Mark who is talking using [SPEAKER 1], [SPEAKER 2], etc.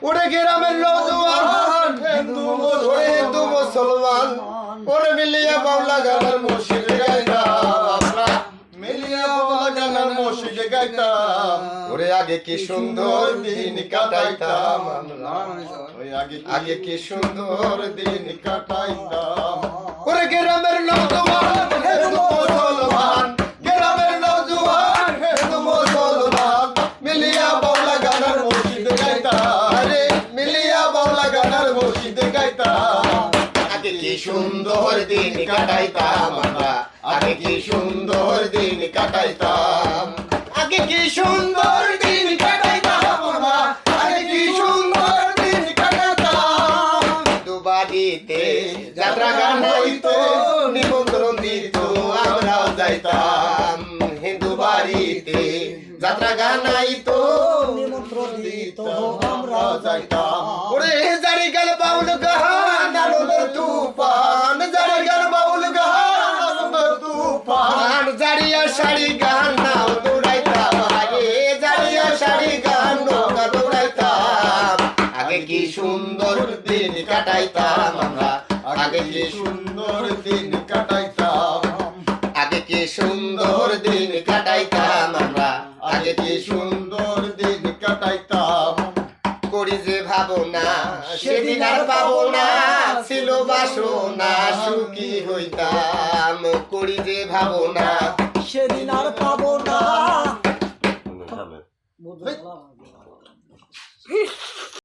[SPEAKER 1] ওরে গ্রামের নওজোয়ান হিন্দু মুসলমান ওরে মিলিয়া বাউলা গানের মসজিদে গাইতাম আমরা মিলিয়া বাউলা গানের মসজিদে গাইতাম ওরে আগে কি সুন্দর দিন কাটাইতাম আমরা ওই আগে কি সুন্দর দিন কাটাইতাম ওরে গ্রামের নওজোয়ান হিন্দু মুসলমান গ্রামের নওজোয়ান হিন্দু মুসলমান মিলিয়া বাউলা গানের মসজিদে গাইতাম আরে মিলিয়া বাউলা গানের মসজিদে গাইতাম আগে কি সুন্দর দিন কাটাইতাম আমরা আগে কি সুন্দর দিন কাটাইতাম আগে কি সুন্দর দিন কাটাইতাম আমরা আগে কি সুন্দর দিন কাটাইতাম দুবাড়িতে যাত্রা গান হইতো নিমন্ত্রণ দিত আমরাও যাইতাম হিন্দু বাড়িতে যাত্রা গান আইতো নিমন্ত্রণ দিত আমরাও যাইতাম ওরে জারি গেল বাউল গান আনন্দের তুফান জারি গেল বাউল গান আনন্দের তুফান জারিয়া শাড়ি গান নাও দৌড়াইতাম আগে জারিয়া শাড়ি গান নৌকা দৌড়াইতাম আগে কি সুন্দর দিন কাটাইতাম আমরা আগে কি সুন্দর দিন কাটাইতাম আগে কি সুন্দর দিন কাটাইতাম আমরা আগে কি সুন্দর দিন কাটাইতাম করি যে ভাবনা সেদিন আর পাবো না ছিল বাসনা সুখী হইতাম করি যে ভাবনা
[SPEAKER 2] সেদিন আর পাবো না